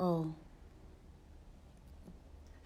Oh.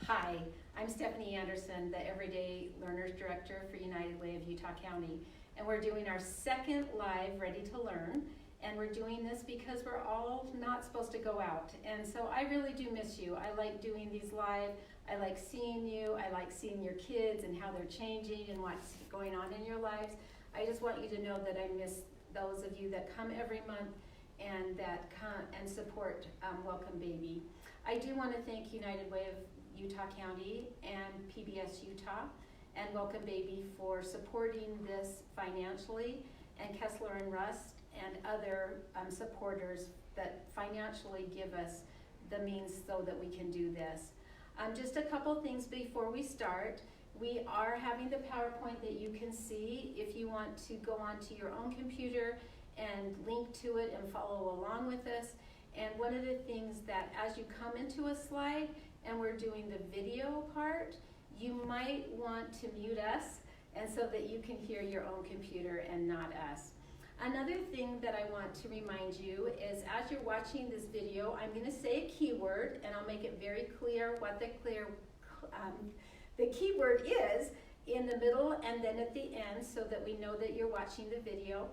Hi, I'm Stephanie Anderson, the Everyday Learners Director for United Way of Utah County. And we're doing our second live Ready to Learn. And we're doing this because we're all not supposed to go out. And so I really do miss you. I like doing these live. I like seeing you. I like seeing your kids and how they're changing and what's going on in your lives. I just want you to know that I miss those of you that come every month and that come and support Welcome Baby. I do want to thank United Way of Utah County and PBS Utah and Welcome Baby for supporting this financially, and Kessler and Rust and other supporters that financially give us the means so that we can do this. Just a couple things before we start. We are having the PowerPoint that you can see if you want to go onto your own computer and link to it and follow along with us. And one of the things that as you come into a slide and we're doing the video part, you might want to mute us and so that you can hear your own computer and not us. Another thing that I want to remind you is as you're watching this video, I'm going to say a keyword and I'll make it very clear what the keyword is in the middle and then at the end so that we know that you're watching the video.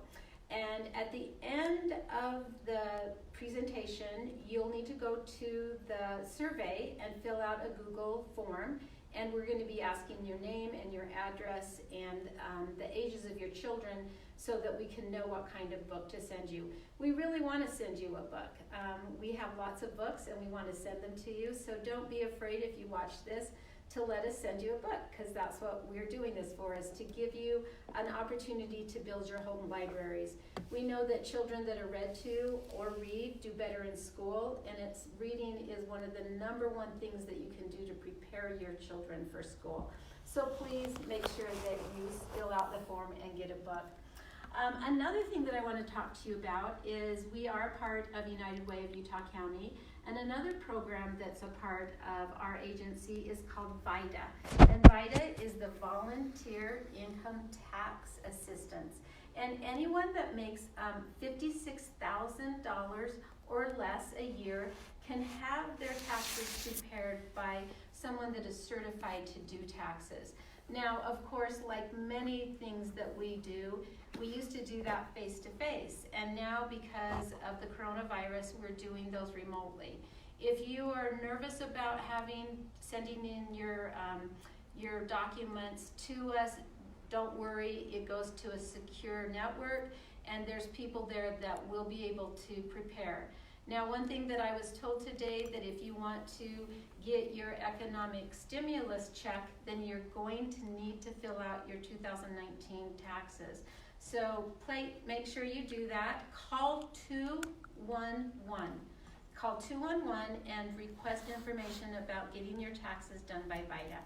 And at the end of the presentation, you'll need to go to the survey and fill out a Google form. And we're going to be asking your name and your address and the ages of your children so that we can know what kind of book to send you. We really want to send you a book. We have lots of books and we want to send them to you. So don't be afraid if you watch this to let us send you a book, because that's what we're doing this for, is to give you an opportunity to build your home libraries. We know that children that are read to or read do better in school, and reading is one of the #1 things that you can do to prepare your children for school. So please make sure that you fill out the form and get a book. Another thing that I want to talk to you about is we are part of United Way of Utah County, and another program that's a part of our agency is called VITA. And VITA is the Volunteer Income Tax Assistance. And anyone that makes $56,000 or less a year can have their taxes prepared by someone that is certified to do taxes. Now, of course, like many things that we do, we used to do that face-to-face, and now because of the coronavirus, we're doing those remotely. If you are nervous about sending in your documents to us, don't worry, it goes to a secure network, and there's people there that will be able to prepare. Now, one thing that I was told today, that if you want to get your economic stimulus check, then you're going to need to fill out your 2019 taxes. So make sure you do that. Call 211. Call 211 and request information about getting your taxes done by VITA.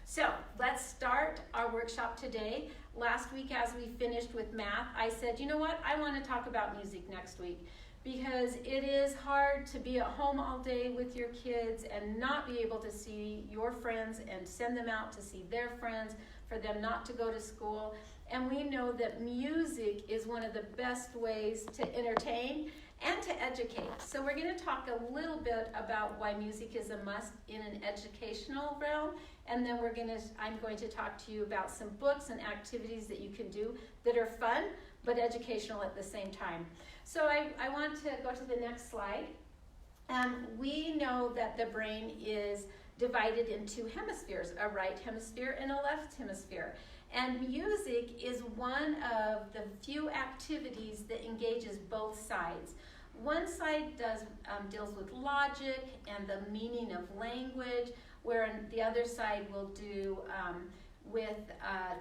So let's start our workshop today. Last week, as we finished with math, I said, you know what, I want to talk about music next week, because it is hard to be at home all day with your kids and not be able to see your friends and send them out to see their friends, for them not to go to school. And we know that music is one of the best ways to entertain and to educate. So we're going to talk a little bit about why music is a must in an educational realm, and then I'm going to talk to you about some books and activities that you can do that are fun but educational at the same time. So I want to go to the next slide. We know that the brain is divided into hemispheres, a right hemisphere and a left hemisphere. And music is one of the few activities that engages both sides. One side deals with logic and the meaning of language, where the other side will do with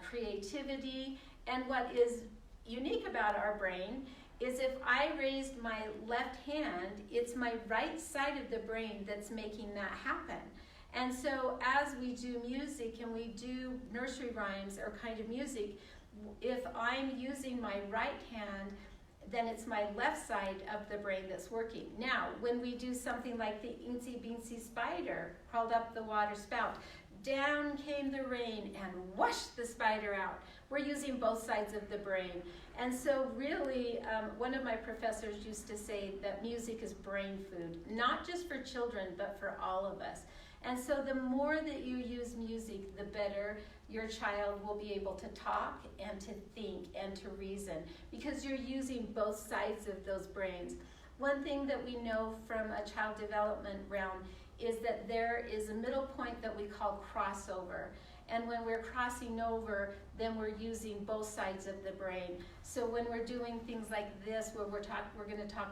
creativity. And what is unique about our brain is if I raised my left hand, it's my right side of the brain that's making that happen. And so as we do music and we do nursery rhymes or kind of music, if I'm using my right hand, then it's my left side of the brain that's working. Now, when we do something like the Eensy Beensy Spider crawled up the water spout, down came the rain and whoosh, the spider out. We're using both sides of the brain. And so really, one of my professors used to say that music is brain food, not just for children, but for all of us. And so the more that you use music, the better your child will be able to talk and to think and to reason, because you're using both sides of those brains. One thing that we know from a child development realm is that there is a middle point that we call crossover. And when we're crossing over, then we're using both sides of the brain. So when we're doing things like this, where we're going to talk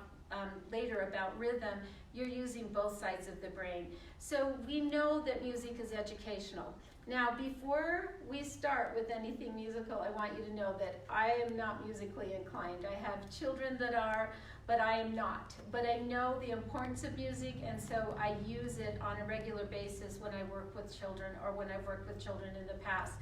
later about rhythm, you're using both sides of the brain. So we know that music is educational. Now, before we start with anything musical, I want you to know that I am not musically inclined. I have children that are, but I am not. But I know the importance of music, and so I use it on a regular basis when I work with children, or when I've worked with children in the past.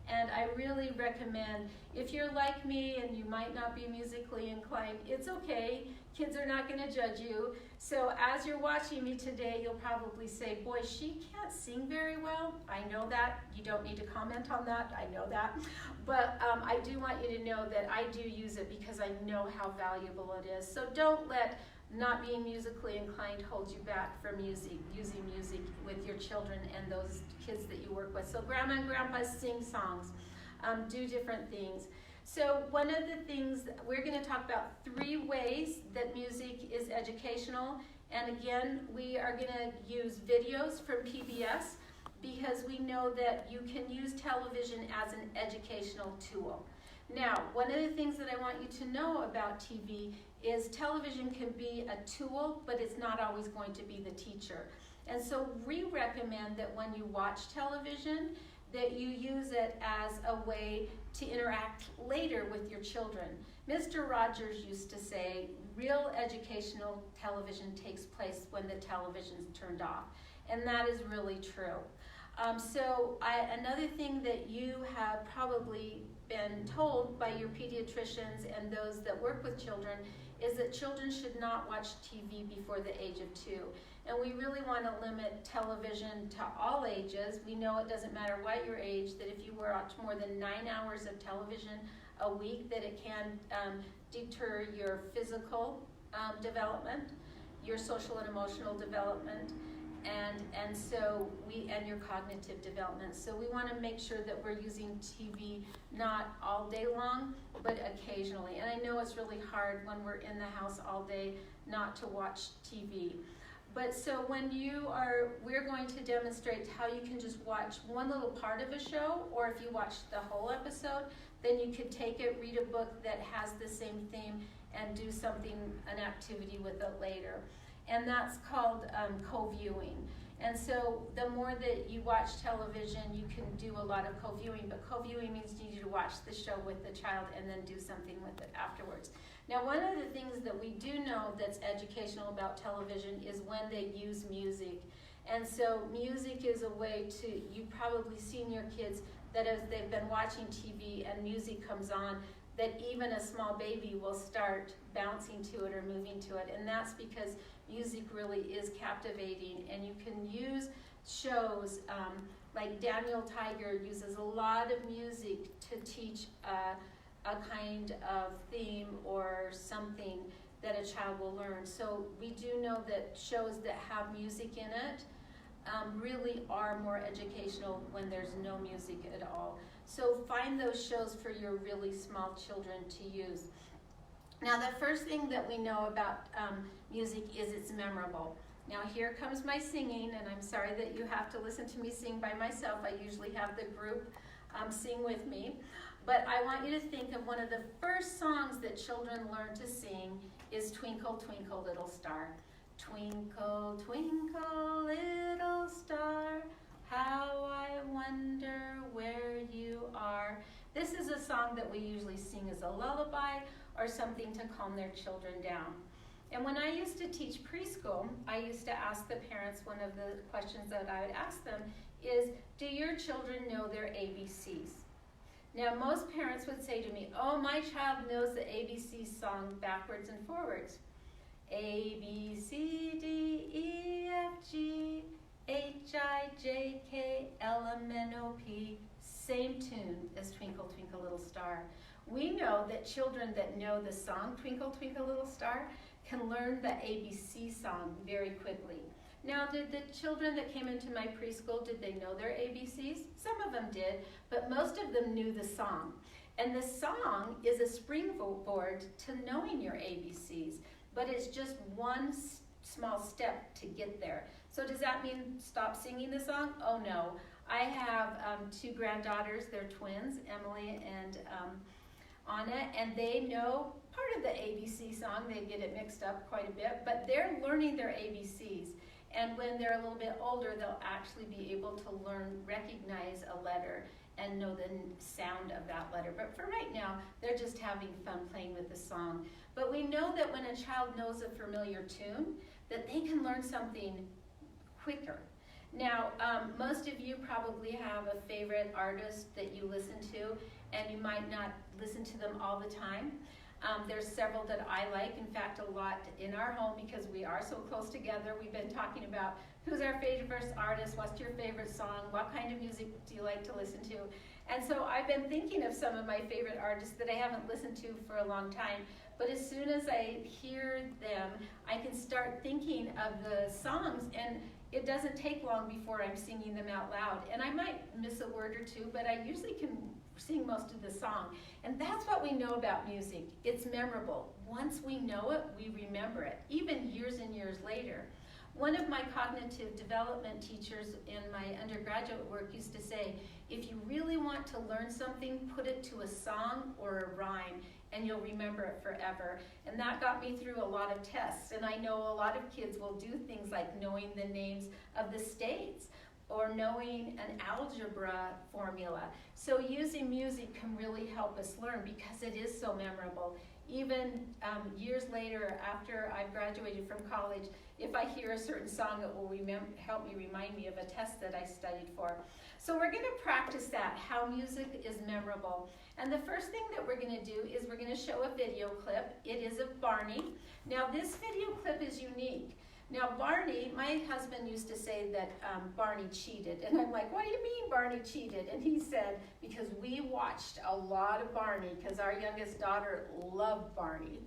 And I really recommend, if you're like me and you might not be musically inclined, it's okay. Kids are not going to judge you. So as you're watching me today, you'll probably say, boy, she can't sing very well. I know that. You don't need to comment on that. I know that. But I do want you to know that I do use it because I know how valuable it is. So don't let not being musically inclined hold you back from using music with your children and those kids that you work with. So grandma and grandpa sing songs, do different things. So one of the things, we're going to talk about 3 ways that music is educational. And again, we are going to use videos from PBS, because we know that you can use television as an educational tool. Now, one of the things that I want you to know about TV is television can be a tool, but it's not always going to be the teacher. And so we recommend that when you watch television, that you use it as a way to interact later with your children. Mr. Rogers used to say, real educational television takes place when the television's turned off. And that is really true. Another thing that you have probably been told by your pediatricians and those that work with children is that children should not watch TV before the age of 2. And we really want to limit television to all ages. We know it doesn't matter what your age, that if you watch more than 9 hours of television a week, that it can deter your physical development, your social and emotional development, and your cognitive development. So we want to make sure that we're using TV not all day long, but occasionally. And I know it's really hard when we're in the house all day not to watch TV. But so we're going to demonstrate how you can just watch one little part of a show, or if you watch the whole episode, then you could take it, read a book that has the same theme, and do an activity with it later. And that's called co-viewing. And so the more that you watch television, you can do a lot of co-viewing, but co-viewing means you need to watch the show with the child and then do something with it afterwards. Now, one of the things that we do know that's educational about television is when they use music. And so music is a way you've probably seen your kids that as they've been watching TV and music comes on, that even a small baby will start bouncing to it or moving to it. And that's because music really is captivating. And you can use shows like Daniel Tiger uses a lot of music to teach a kind of theme or something that a child will learn. So we do know that shows that have music in it really are more educational when there's no music at all. So find those shows for your really small children to use. Now, the first thing that we know about music is it's memorable. Now, here comes my singing, and I'm sorry that you have to listen to me sing by myself. I usually have the group sing with me. But I want you to think of one of the first songs that children learn to sing is Twinkle, Twinkle, Little Star. Twinkle, twinkle, little star, how I wonder where you are. This is a song that we usually sing as a lullaby or something to calm their children down. And when I used to teach preschool, I used to ask the parents, one of the questions that I would ask them is, do your children know their ABCs? Now, most parents would say to me, oh, my child knows the ABC song backwards and forwards. A, B, C, D, E, F, G, H-I-J-K-L-M-N-O-P, same tune as Twinkle, Twinkle, Little Star. We know that children that know the song Twinkle, Twinkle, Little Star can learn the ABC song very quickly. Now, did the children that came into my preschool, did they know their ABCs? Some of them did, but most of them knew the song. And the song is a springboard to knowing your ABCs, but it's just one small step to get there. So does that mean stop singing the song? Oh no. I have two granddaughters, they're twins, Emily and Anna, and they know part of the ABC song. They get it mixed up quite a bit, but they're learning their ABCs. And when they're a little bit older, they'll actually be able to recognize a letter and know the sound of that letter. But for right now, they're just having fun playing with the song. But we know that when a child knows a familiar tune, that they can learn something quicker. Now, most of you probably have a favorite artist that you listen to, and you might not listen to them all the time. There's several that I like, in fact, a lot in our home because we are so close together. We've been talking about who's our favorite artist, what's your favorite song, what kind of music do you like to listen to. And so I've been thinking of some of my favorite artists that I haven't listened to for a long time. But as soon as I hear them, I can start thinking of the songs, and it doesn't take long before I'm singing them out loud. And I might miss a word or two, but I usually can sing most of the song. And that's what we know about music. It's memorable. Once we know it, we remember it, even years and years later. One of my cognitive development teachers in my undergraduate work used to say, if you really want to learn something, put it to a song or a rhyme, and you'll remember it forever. And that got me through a lot of tests. And I know a lot of kids will do things like knowing the names of the states or knowing an algebra formula. So using music can really help us learn because it is so memorable. Even years later, after I've graduated from college, if I hear a certain song, it will help me remind me of a test that I studied for. So we're going to practice that, how music is memorable. And the first thing that we're going to do is we're going to show a video clip. It is of Barney. Now this video clip is unique. Now Barney, my husband used to say that Barney cheated. And I'm like, what do you mean Barney cheated? And he said, because we watched a lot of Barney, because our youngest daughter loved Barney.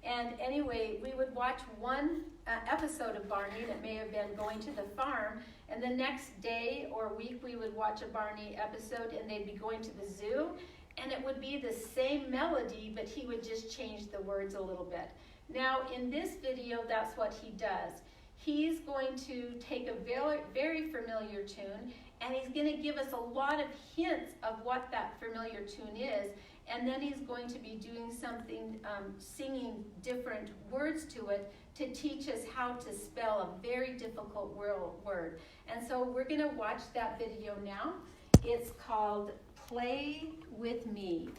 And anyway, we would watch one episode of Barney that may have been going to the farm, and the next day or week we would watch a Barney episode and they'd be going to the zoo, and it would be the same melody, but he would just change the words a little bit. Now in this video, that's what he does. He's going to take a very, very familiar tune, and he's going to give us a lot of hints of what that familiar tune is, and then he's going to be doing something, singing different words to it to teach us how to spell a very difficult word. And so we're going to watch that video now. It's called Play With Me.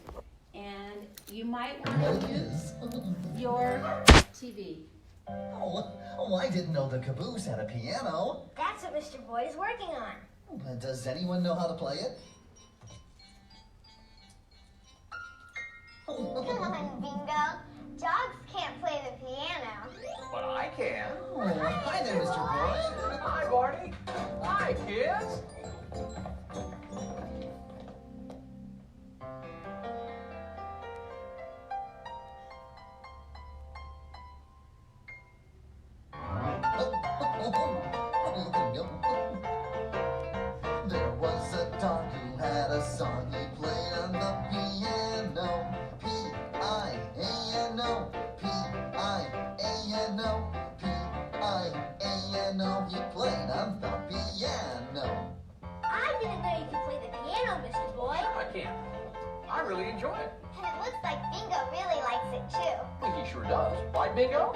And you might want to use your TV. Oh, I didn't know the caboose had a piano. That's what Mr. Boyd is working on. But does anyone know how to play it? Come on, Bingo. Dogs can't play the piano. But I can. Oh, hi there, Mr. Boyd. Hi, Barney. Hi, kids. There was a dog who had a song. He played on the piano. P-I-A-N-O, P-I-A-N-O, P-I-A-N-O. He played on the piano. I didn't know you could play the piano, Mr. Boyd. I can. I really enjoy it. And it looks like Bingo really likes it too. Well, he sure does. Right, Bingo?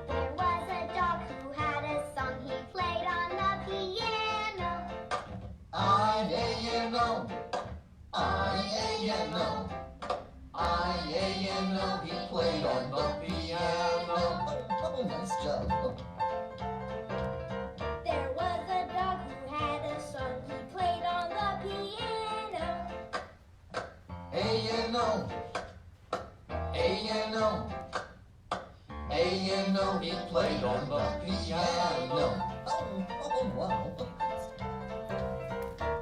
There was a dog who had a song. He played on the piano. I-A-N-O, I-A-N-O, I-A-N-O. He played on the piano. Oh, nice job. There was a dog who had a song. He played on the piano. A he played on the piano. Oh, wow.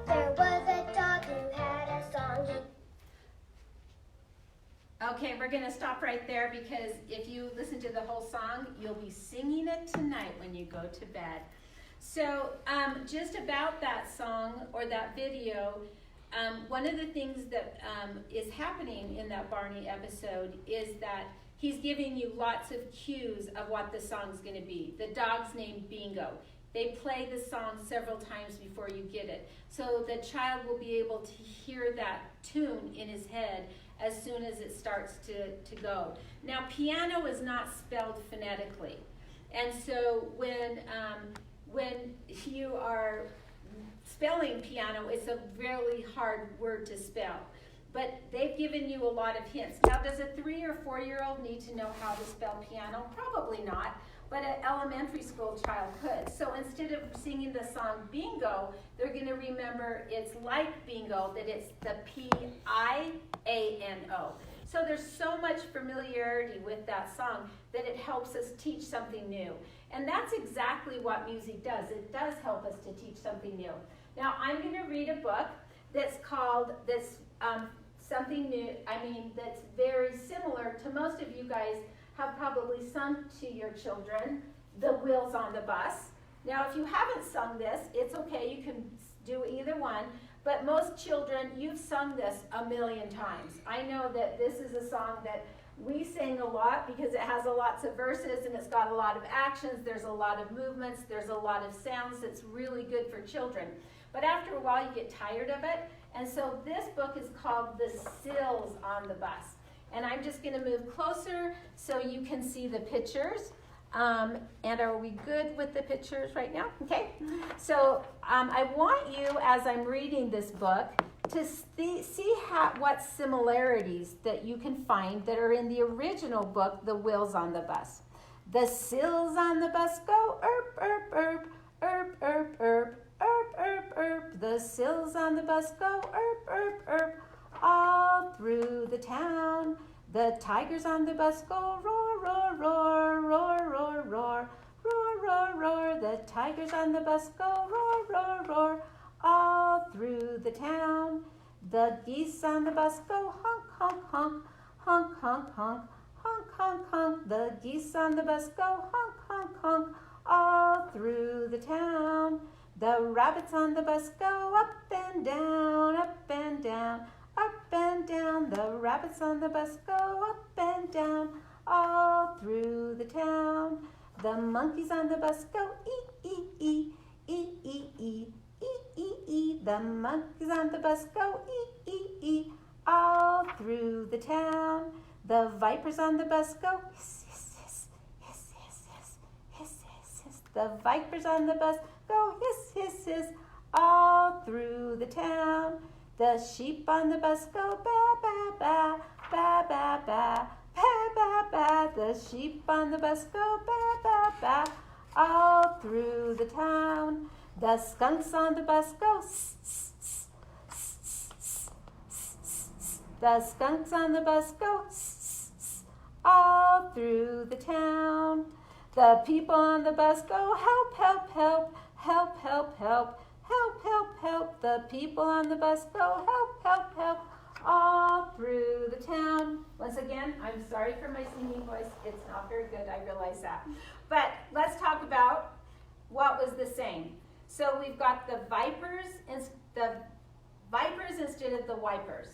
There was a dog who had a song. Okay, we're gonna stop right there because if you listen to the whole song, you'll be singing it tonight when you go to bed. So, just about that song or that video, one of the things that is happening in that Barney episode is that he's giving you lots of cues of what the song's gonna be. The dog's named Bingo. They play the song several times before you get it. So the child will be able to hear that tune in his head as soon as it starts to go. Now, piano is not spelled phonetically. And so when you are spelling piano, it's a really hard word to spell. But they've given you a lot of hints. Now, does a 3 or 4-year-old need to know how to spell piano? Probably not, but an elementary school child could. So instead of singing the song Bingo, they're gonna remember it's like bingo, that it's the P-I-A-N-O. So there's so much familiarity with that song that it helps us teach something new. And that's exactly what music does. It does help us to teach something new. Now, I'm gonna read a book that's called, something new, that's very similar to most of you guys have probably sung to your children, The Wheels on the Bus. Now, if you haven't sung this, it's okay, you can do either one, but most children, you've sung this a million times. I know that this is a song that we sing a lot because it has lots of verses and it's got a lot of actions, there's a lot of movements, there's a lot of sounds that's really good for children. But after a while, you get tired of it, and so this book is called The Sills on the Bus. And I'm just gonna move closer so you can see the pictures. And are we good with the pictures right now? Okay. So I want you, as I'm reading this book, to see what similarities that you can find that are in the original book, The Wheels on the Bus. The sills on the bus go erp, erp, erp, erp, erp, erp, erp, erp, erp. The sills on the bus go erp, erp, erp, all through the town. The tigers on the bus go roar, roar, roar, roar, roar, roar, roar, roar, roar. The tigers on the bus go roar, roar, roar, all through the town. The geese on the bus go honk, honk, honk, honk, honk, honk, honk, honk, honk. The geese on the bus go honk, honk, honk, all through the town. The rabbits on the bus go up and down, up and down, up and down. The rabbits on the bus go up and down, all through the town. The monkeys on the bus go ee, ee, ee, ee, ee, ee, ee, ee, ee. The monkeys on the bus go ee, ee, ee, all through the town. The vipers on the bus go hiss, hiss, hiss, hiss, hiss, hiss, hiss, hiss, hiss. The vipers on the bus go hiss, hiss, hiss, all through the town. The sheep on the bus go ba, ba, ba, ba, ba, ba, ba, ba, ba. The sheep on the bus go ba, ba, ba, all through the town. The skunks on the bus go s, s, s, s, s, s, s. The skunks on the bus go s, s, s, all through the town. The people on the bus go help, help, help, help, help, help, help, help, help. The people on the bus go help, help, help, all through the town. Once again, I'm sorry for my singing voice. It's not very good, I realize that. But let's talk about what was the same. So we've got the vipers instead of the wipers.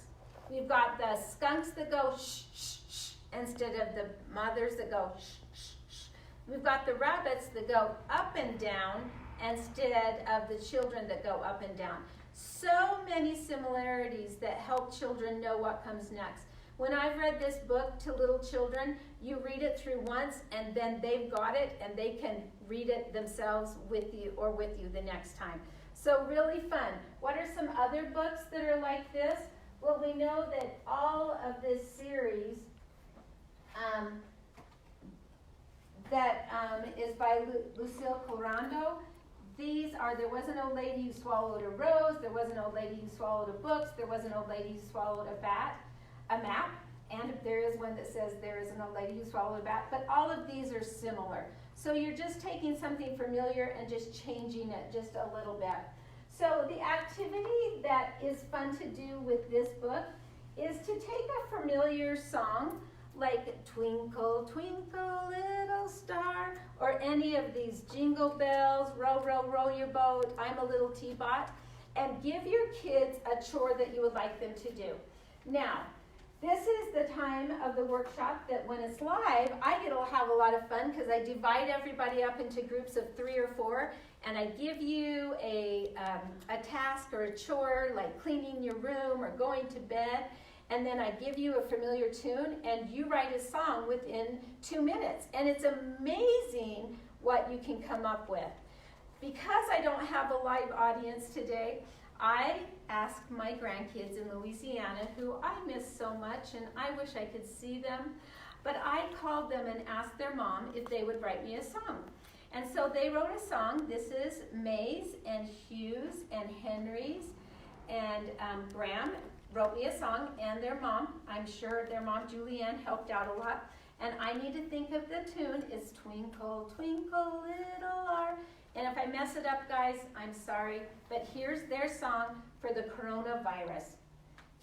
We've got the skunks that go shh, shh, shh, instead of the mothers that go shh, shh, shh. We've got the rabbits that go up and down instead of the children that go up and down. So many similarities that help children know what comes next. When I've read this book to little children, you read it through once and then they've got it and they can read it themselves with you the next time. So really fun. What are some other books that are like this? Well, we know that all of this series is by Lucille Colorado. These are, there was an old lady who swallowed a rose, there was an old lady who swallowed a book, there was an old lady who swallowed a map, And if there is one that says there is an old lady who swallowed a bat, but all of these are similar. So you're just taking something familiar and just changing it just a little bit. So the activity that is fun to do with this book is to take a familiar song like Twinkle, Twinkle, Little Star, or any of these Jingle Bells, Row, Row, Row Your Boat, I'm a Little Teapot, and give your kids a chore that you would like them to do. Now, this is the time of the workshop that when it's live, I get to have a lot of fun because I divide everybody up into groups of 3 or 4, and I give you a task or a chore like cleaning your room or going to bed, and then I give you a familiar tune, and you write a song within 2 minutes. And it's amazing what you can come up with. Because I don't have a live audience today, I asked my grandkids in Louisiana, who I miss so much, and I wish I could see them, but I called them and asked their mom if they would write me a song. And so they wrote a song. This is May's and Hugh's and Henry's, and Graham wrote me a song, and their mom, I'm sure their mom Julianne helped out a lot. And I need to think of the tune. It's Twinkle, Twinkle, Little Star. And if I mess it up, guys, I'm sorry. But here's their song for the coronavirus.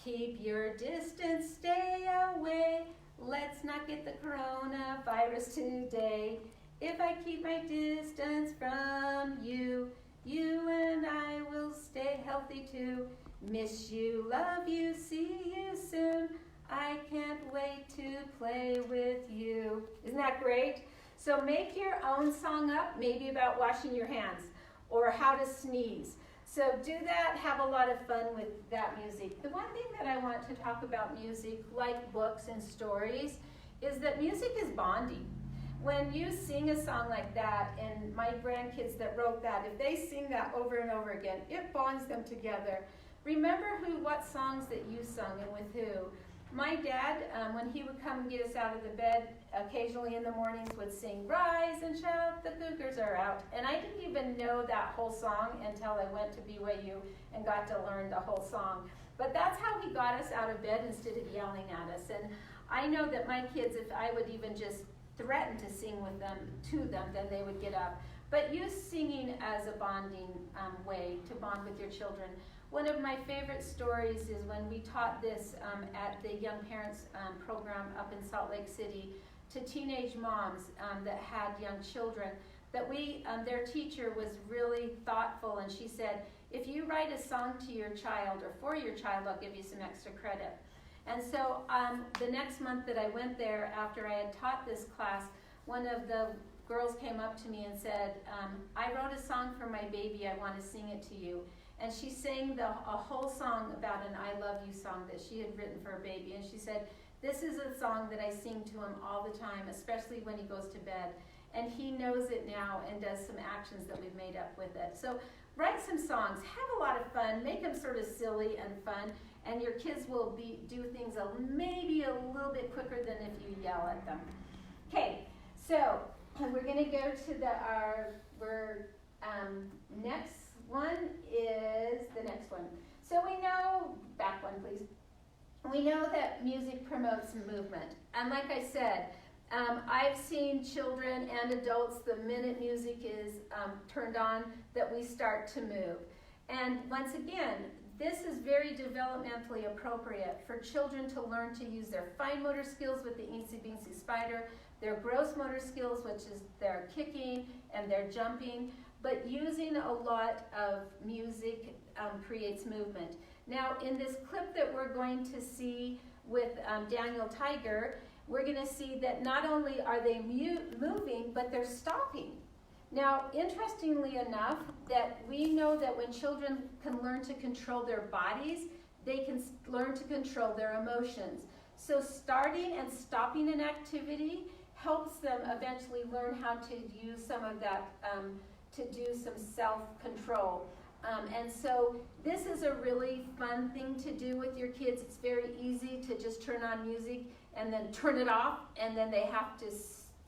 Keep your distance, stay away. Let's not get the coronavirus today. If I keep my distance from you, you and I will stay healthy too. Miss you, love you, see you soon. I can't wait to play with you. Isn't that great? So make your own song up, maybe about washing your hands or how to sneeze. So do that, have a lot of fun with that music. The one thing that I want to talk about music, like books and stories, is that music is bonding. When you sing a song like that, and my grandkids that wrote that, if they sing that over and over again, it bonds them together. Remember what songs that you sung and with who. My dad, when he would come and get us out of the bed, occasionally in the mornings would sing, "Rise and shout, the cougars are out." And I didn't even know that whole song until I went to BYU and got to learn the whole song. But that's how he got us out of bed instead of yelling at us. And I know that my kids, if I would even just threaten to sing with them, to them, then they would get up. But use singing as a bonding way to bond with your children. One of my favorite stories is when we taught this at the Young Parents program up in Salt Lake City to teenage moms that had young children, that their teacher was really thoughtful, and she said, if you write a song to your child or for your child, I'll give you some extra credit. And so the next month that I went there, after I had taught this class, one of the girls came up to me and said, I wrote a song for my baby, I want to sing it to you. And she sang a whole song about an I love you song that she had written for her baby. And she said, this is a song that I sing to him all the time, especially when he goes to bed. And he knows it now and does some actions that we've made up with it. So write some songs, have a lot of fun, make them sort of silly and fun, and your kids will do things maybe a little bit quicker than if you yell at them. Okay, so we're going to go to our next one is the next one. So we know, back one please, we know that music promotes movement. And like I said, I've seen children and adults, the minute music is turned on, that we start to move. And once again, this is very developmentally appropriate for children to learn to use their fine motor skills with the Eensy Beensy Spider, their gross motor skills, which is their kicking and their jumping, but using a lot of music creates movement. Now, in this clip that we're going to see with Daniel Tiger, we're going to see that not only are they moving, but they're stopping. Now, interestingly enough, that we know that when children can learn to control their bodies, they can learn to control their emotions. So starting and stopping an activity helps them eventually learn how to use some of that to do some self-control. And so this is a really fun thing to do with your kids. It's very easy to just turn on music and then turn it off, and then they have to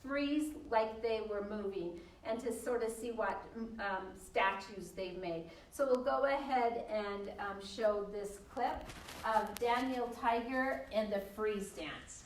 freeze like they were moving. and to sort of see what statues they've made. So we'll go ahead and show this clip of Daniel Tiger and the freeze dance.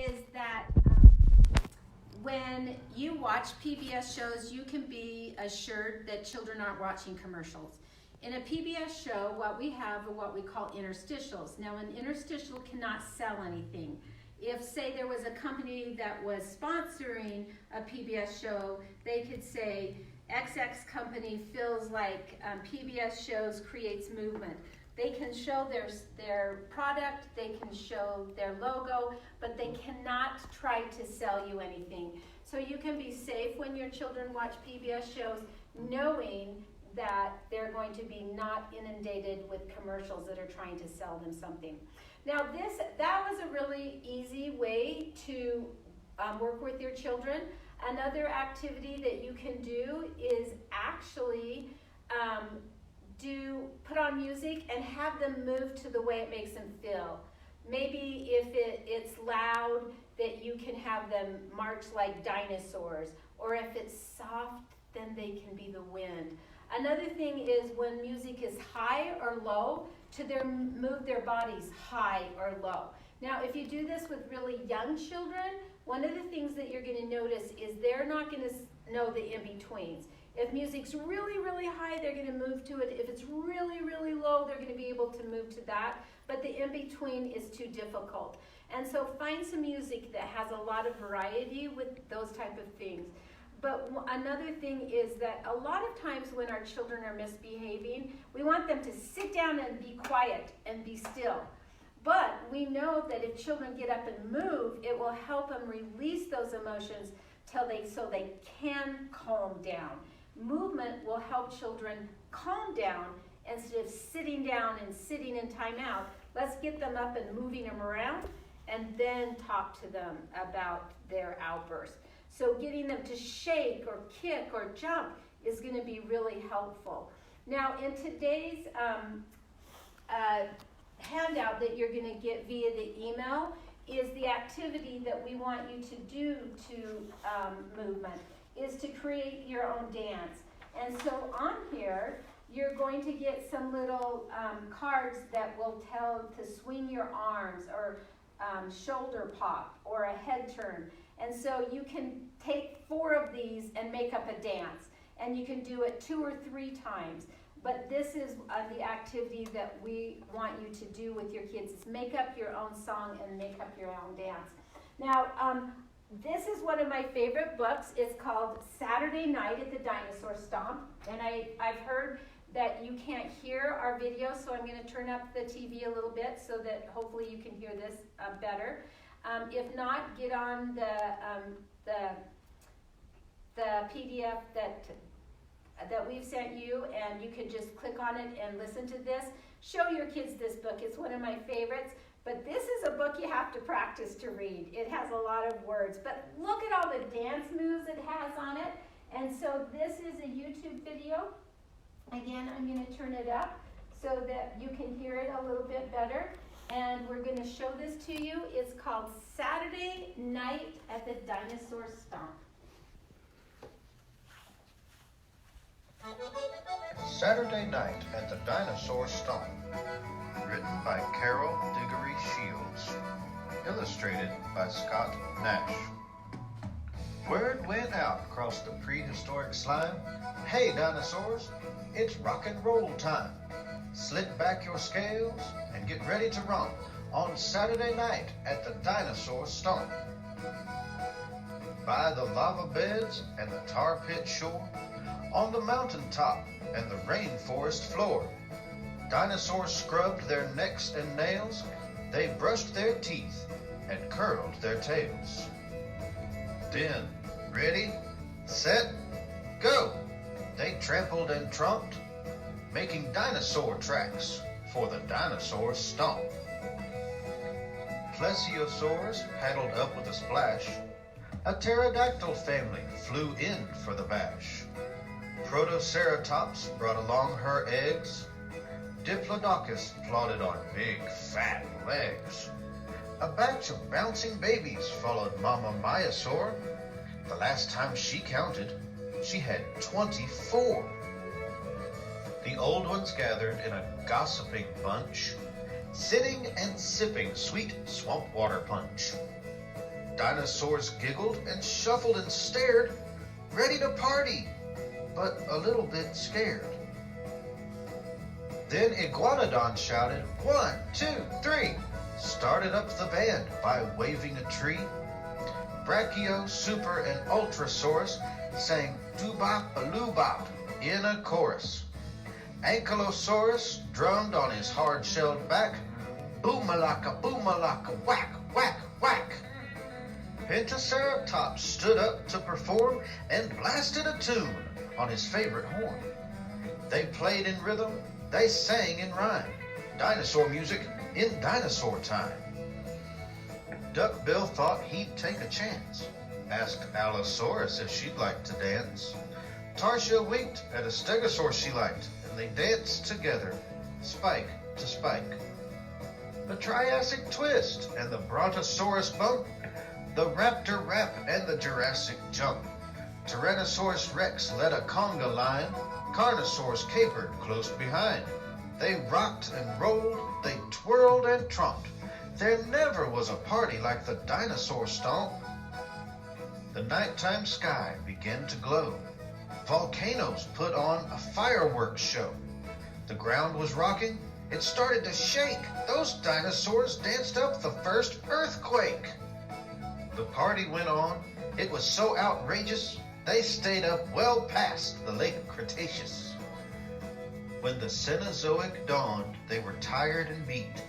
Is that when you watch PBS shows, you can be assured that children aren't watching commercials. In a PBS show, what we have are what we call interstitials. Now, an interstitial cannot sell anything. If, say, there was a company that was sponsoring a PBS show, they could say, XX company feels like PBS shows creates movement. They can show their product, they can show their logo, but they cannot try to sell you anything. So you can be safe when your children watch PBS shows, knowing that they're going to be not inundated with commercials that are trying to sell them something. Now that was a really easy way to work with your children. Another activity that you can do is actually put on music and have them move to the way it makes them feel. Maybe if it's loud, that you can have them march like dinosaurs, or if it's soft, then they can be the wind. Another thing is when music is high or low, move their bodies high or low. Now, if you do this with really young children, one of the things that you're going to notice is they're not going to know the in-betweens. If music's really, really high, they're going to move to it. If it's really, really low, they're going to be able to move to that. But the in-between is too difficult. And so find some music that has a lot of variety with those type of things. But another thing is that a lot of times when our children are misbehaving, we want them to sit down and be quiet and be still. But we know that if children get up and move, it will help them release those emotions so they can calm down. Movement will help children calm down instead of sitting down and sitting in timeout. Let's get them up and moving them around and then talk to them about their outburst. So getting them to shake or kick or jump is going to be really helpful. Now, in today's handout that you're going to get via the email is the activity that we want you to do to movement, is to create your own dance. And so on here, you're going to get some little cards that will tell to swing your arms or shoulder pop or a head turn. And so you can take 4 of these and make up a dance. And you can do it 2 or 3 times. But this is the activity that we want you to do with your kids, is make up your own song and make up your own dance. Now, this is one of my favorite books. It's called Saturday Night at the Dinosaur Stomp. And I've heard that you can't hear our video, so I'm going to turn up the TV a little bit so that hopefully you can hear this better. If not, get on the PDF that that we've sent you, and you can just click on it and listen to this. Show your kids this book. It's one of my favorites. But this is a book you have to practice to read. It has a lot of words. But look at all the dance moves it has on it. And so this is a YouTube video. Again, I'm going to turn it up so that you can hear it a little bit better. And we're going to show this to you. It's called Saturday Night at the Dinosaur Stomp. Saturday Night at the Dinosaur Stomp. Written by Carol Diggory Shields. Illustrated by Scott Nash. Word went out across the prehistoric slime. Hey dinosaurs, it's rock and roll time. Slit back your scales and get ready to romp on Saturday night at the Dinosaur Stomp. By the lava beds and the tar pit shore, on the mountaintop and the rainforest floor, dinosaurs scrubbed their necks and nails, they brushed their teeth and curled their tails. Then, ready, set, go! They trampled and tromped, making dinosaur tracks for the dinosaur stomp. Plesiosaurs paddled up with a splash. A pterodactyl family flew in for the bash. Protoceratops brought along her eggs. Diplodocus plodded on big, fat legs. A batch of bouncing babies followed Mama Maiasaur. The last time she counted, she had 24. The old ones gathered in a gossiping bunch, sitting and sipping sweet swamp water punch. Dinosaurs giggled and shuffled and stared, ready to party, but a little bit scared. Then Iguanodon shouted, 1, 2, 3, started up the band by waving a tree. Brachio, Super, and Ultrasaurus sang doo-bop-a-loo-bop in a chorus. Ankylosaurus drummed on his hard-shelled back, boom-a-laka, whack, whack, whack. Pentaceratops stood up to perform and blasted a tune on his favorite horn. They played in rhythm, they sang in rhyme, dinosaur music in dinosaur time. Duckbill thought he'd take a chance, asked Allosaurus if she'd like to dance. Tarsia winked at a stegosaur she liked, and they danced together, spike to spike. The Triassic twist and the Brontosaurus bump, the Raptor rap and the Jurassic jump. Tyrannosaurus rex led a conga line, Carnosaurs capered close behind. They rocked and rolled, they twirled and tromped. There never was a party like the dinosaur stomp. The nighttime sky began to glow. Volcanoes put on a fireworks show. The ground was rocking, it started to shake. Those dinosaurs danced up the first earthquake. The party went on, it was so outrageous, they stayed up well past the late Cretaceous. When the Cenozoic dawned, they were tired and beat.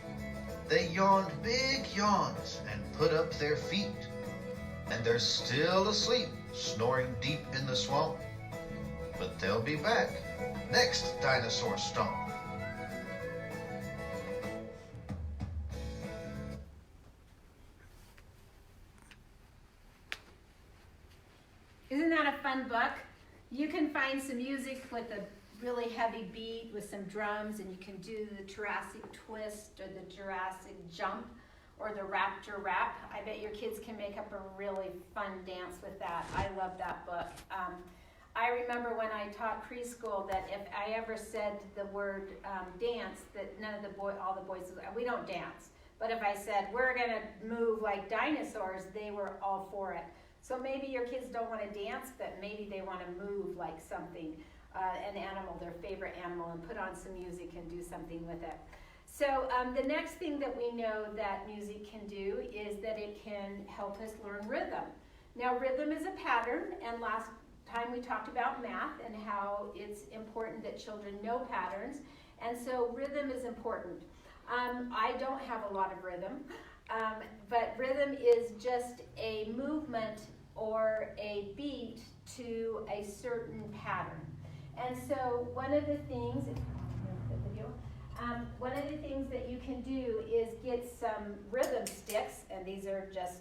They yawned big yawns and put up their feet. And they're still asleep, snoring deep in the swamp. But they'll be back next Dinosaur Stomp. Isn't that a fun book? You can find some music with a really heavy beat with some drums, and you can do the Jurassic twist or the Jurassic jump or the Raptor rap. I bet your kids can make up a really fun dance with that. I love that book. I remember when I taught preschool that if I ever said the word dance, that all the boys, we don't dance. But if I said, we're gonna move like dinosaurs, they were all for it. So maybe your kids don't want to dance, but maybe they want to move like something, an animal, their favorite animal, and put on some music and do something with it. So the next thing that we know that music can do is that it can help us learn rhythm. Now rhythm is a pattern, and last time we talked about math and how it's important that children know patterns, and so rhythm is important. I don't have a lot of rhythm, but rhythm is just a movement or a beat to a certain pattern. And so one of the things, one of the things that you can do is get some rhythm sticks, and these are just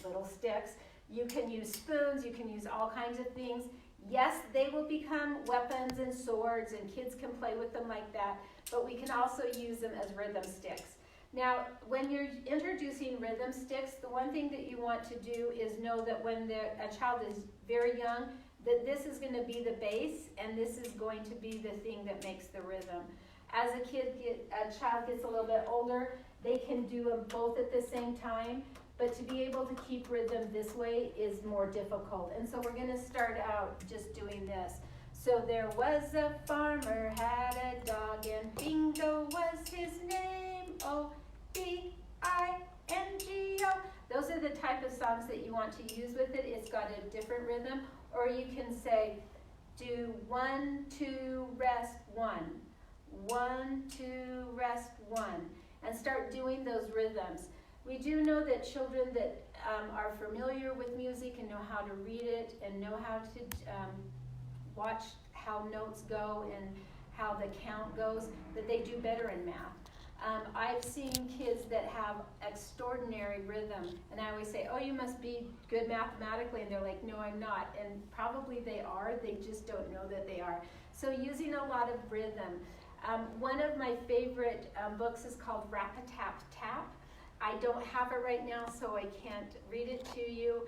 little sticks. You can use spoons, you can use all kinds of things. Yes, they will become weapons and swords, and kids can play with them like that, but we can also use them as rhythm sticks. Now, when you're introducing rhythm sticks, the one thing that you want to do is know that when a child is very young, that this is going to be the base, and this is going to be the thing that makes the rhythm. As a child gets a little bit older, they can do them both at the same time, but to be able to keep rhythm this way is more difficult. And so we're going to start out just doing this. So there was a farmer, had a dog, and Bingo was his name. O-B-I-N-G-O. Those are the type of songs that you want to use with it. It's got a different rhythm. Or you can say, do 1, 2, rest 1. 1, 2, rest 1. And start doing those rhythms. We do know that children that are familiar with music and know how to read it and know how to watch how notes go and how the count goes, that they do better in math. I've seen kids that have extraordinary rhythm, and I always say, oh, you must be good mathematically, and they're like, no, I'm not, and probably they are, they just don't know that they are. So using a lot of rhythm. One of my favorite books is called Rap-a-Tap-Tap. I don't have it right now, so I can't read it to you,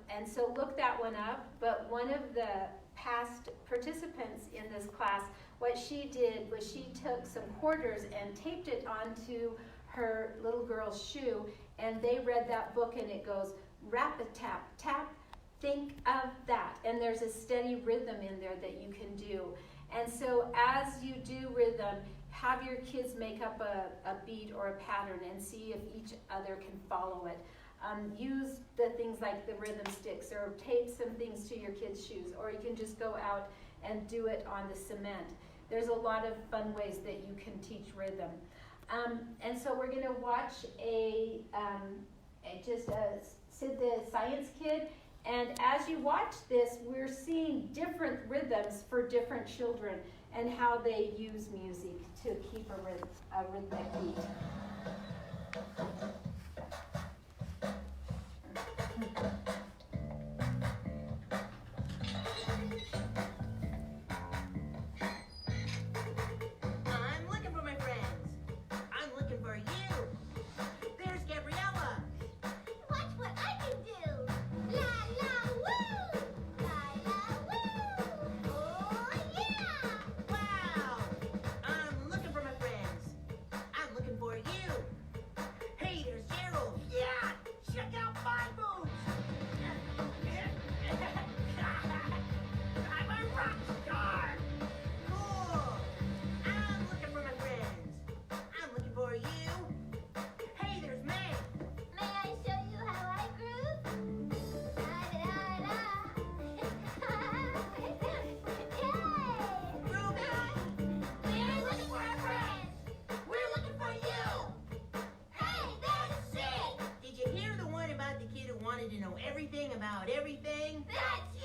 and so look that one up. But one of the past participants in this class, what she did was she took some quarters and taped it onto her little girl's shoe, and they read that book, and it goes, rap-a-tap-tap, think of that. And there's a steady rhythm in there that you can do. And so as you do rhythm, have your kids make up a beat or a pattern and see if each other can follow it. Use the things like the rhythm sticks, or tape some things to your kids' shoes, or you can just go out and do it on the cement. There's a lot of fun ways that you can teach rhythm. And so we're going to watch Sid the Science Kid. And as you watch this, we're seeing different rhythms for different children and how they use music to keep a rhythmic beat. I'm looking for my friends. I'm looking for you. There's Gabriella. Watch what I can do. La la woo! La la woo! Oh yeah! Wow. I'm looking for my friends. I'm looking for you. Hey, there's Gerald. Yeah, check out my boots. I'm a rock star. Cool. I'm looking for my friends. I'm looking for you. Hey, there's May. May I show you how I groove? La la la. Yay! Ruby. We're looking for our friends. We're looking for you. Hey, there's Sid. Did you hear the one about the kid who wanted to know everything about everything? That's you.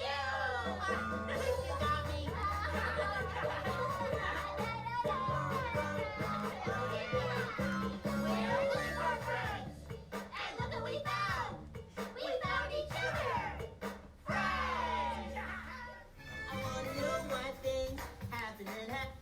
You got me. We're looking for friends. And look what we found. We found each other. Friends. I want to know why things happen and happen.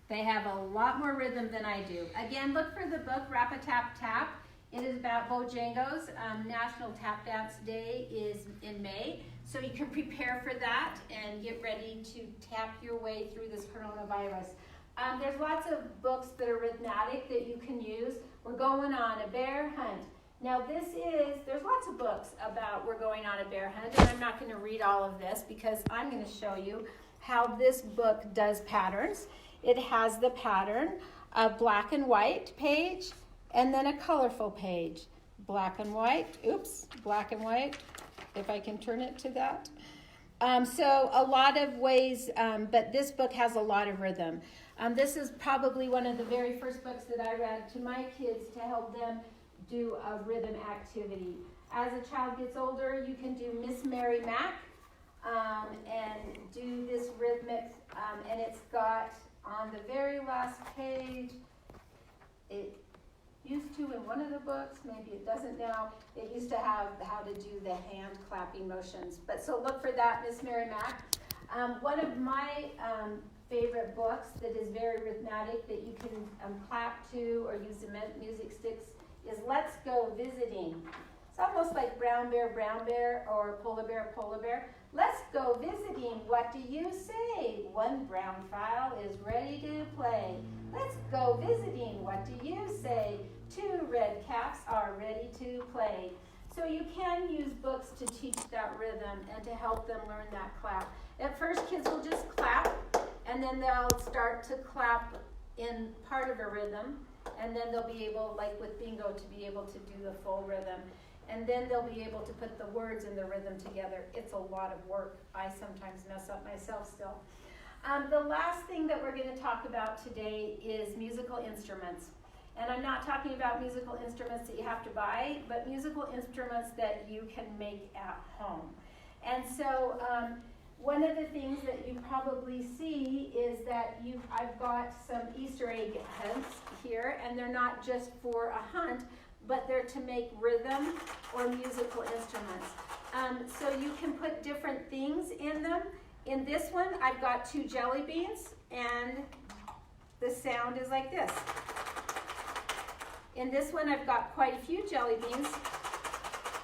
They have a lot more rhythm than I do. Again, look for the book Rap-a-Tap-Tap. It is about Bojangles. National Tap Dance Day is in May, so you can prepare for that and get ready to tap your way through this coronavirus. There's lots of books that are rhythmic that you can use. We're going on a bear hunt. Now there's lots of books about we're going on a bear hunt, and I'm not going to read all of this because I'm going to show you how this book does patterns. It has the pattern, a black and white page, and then a colorful page. Black and white, black and white, if I can turn it to that. So a lot of ways, but this book has a lot of rhythm. This is probably one of the very first books that I read to my kids to help them do a rhythm activity. As a child gets older, you can do Miss Mary Mac. and do this rhythmic, and it's got on the very last page, it used to in one of the books, maybe it doesn't now, it used to have how to do the hand clapping motions. But so look for that, Miss Mary Mack. One of my favorite books that is very rhythmic that you can clap to or use the music sticks is Let's Go Visiting. It's almost like Brown Bear, or Polar Bear. Let's go visiting, what do you say? One brown fowl is ready to play. Let's go visiting, what do you say? Two red caps are ready to play. So you can use books to teach that rhythm and to help them learn that clap. At first, kids will just clap, and then they'll start to clap in part of a rhythm, and then they'll be able, like with bingo, to be able to do the full rhythm. And then they'll be able to put the words and the rhythm together. It's a lot of work. I sometimes mess up myself still. The last thing that we're going to talk about today is musical instruments. And I'm not talking about musical instruments that you have to buy, but musical instruments that you can make at home. And so one of the things that you probably see is that I've got some Easter egg hunts here, and they're not just for a hunt, but they're to make rhythm or musical instruments. So you can put different things in them. In this one, I've got 2 jelly beans, and the sound is like this. In this one, I've got quite a few jelly beans,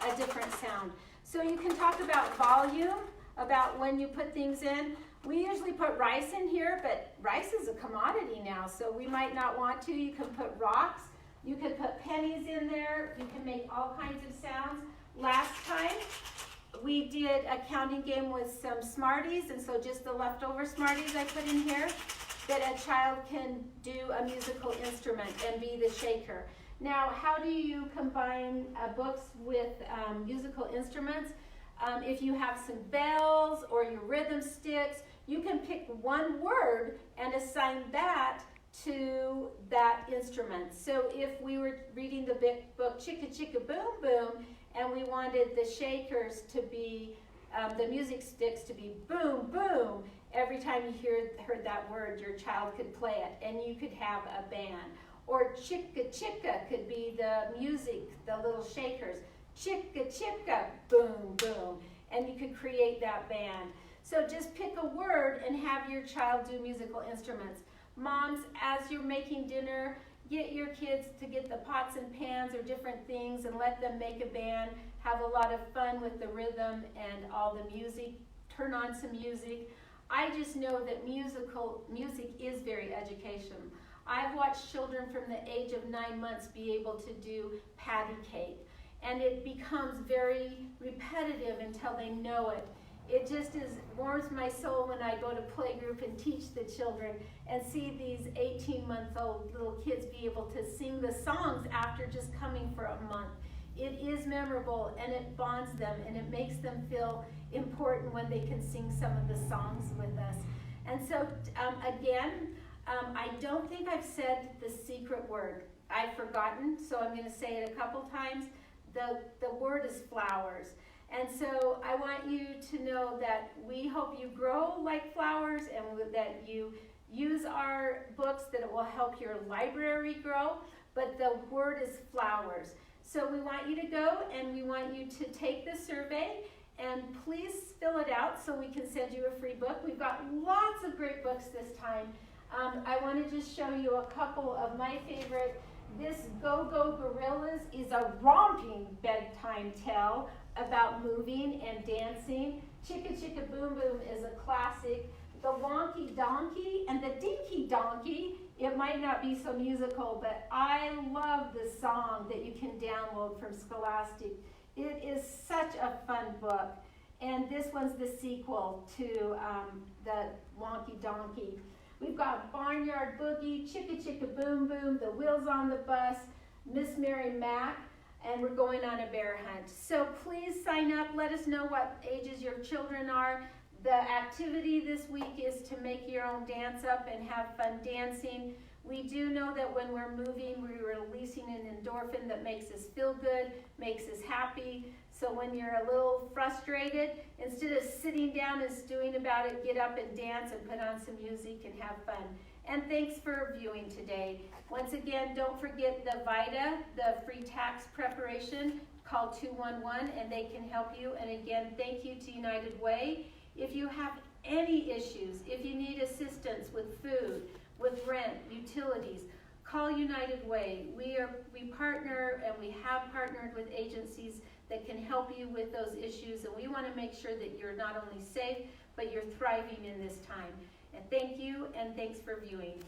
a different sound. So you can talk about volume, about when you put things in. We usually put rice in here, but rice is a commodity now, so we might not want to. You can put rocks. You can put pennies in there. You can make all kinds of sounds. Last time, we did a counting game with some Smarties, and so just the leftover Smarties I put in here, that a child can do a musical instrument and be the shaker. Now, how do you combine books with musical instruments? If you have some bells or your rhythm sticks, you can pick one word and assign that to that instrument. So if we were reading the big book Chicka Chicka Boom Boom, and we wanted the shakers to be, the music sticks to be boom boom, every time you heard that word, your child could play it, and you could have a band. Or Chicka Chicka could be the music, the little shakers. Chicka Chicka Boom Boom, and you could create that band. So just pick a word and have your child do musical instruments. Moms, as you're making dinner, get your kids to get the pots and pans or different things and let them make a band. Have a lot of fun with the rhythm and all the music. Turn on some music. I just know that music is very educational. I've watched children from the age of 9 months be able to do patty cake, and it becomes very repetitive until they know it. It just warms my soul when I go to playgroup and teach the children and see these 18-month-old little kids be able to sing the songs after just coming for a month. It is memorable, and it bonds them, and it makes them feel important when they can sing some of the songs with us. And so, again, I don't think I've said the secret word. I've forgotten, so I'm going to say it a couple times. The word is flowers. And so I want you to know that we hope you grow like flowers, and that you use our books, that it will help your library grow, but the word is flowers. So we want you to go, and we want you to take the survey, and please fill it out so we can send you a free book. We've got lots of great books this time. I want to just show you a couple of my favorite. This Go Go Gorillas is a romping bedtime tale about moving and dancing. Chicka Chicka Boom Boom is a classic. The Wonky Donkey and the Dinky Donkey, it might not be so musical, but I love the song that you can download from Scholastic. It is such a fun book. And this one's the sequel to the Wonky Donkey. We've got Barnyard Boogie, Chicka Chicka Boom Boom, The Wheels on the Bus, Miss Mary Mack, and we're going on a bear hunt. So please sign up. Let us know what ages your children are. The activity this week is to make your own dance up and have fun dancing. We do know that when we're moving, we're releasing an endorphin that makes us feel good, makes us happy. So when you're a little frustrated, instead of sitting down and stewing about it, get up and dance and put on some music and have fun. And thanks for viewing today. Once again, don't forget the VITA, the free tax preparation. Call 211 and they can help you. And again, thank you to United Way. If you have any issues, if you need assistance with food, with rent, utilities, call United Way. We partner and we have partnered with agencies that can help you with those issues, and we want to make sure that you're not only safe, but you're thriving in this time. And thank you, and thanks for viewing.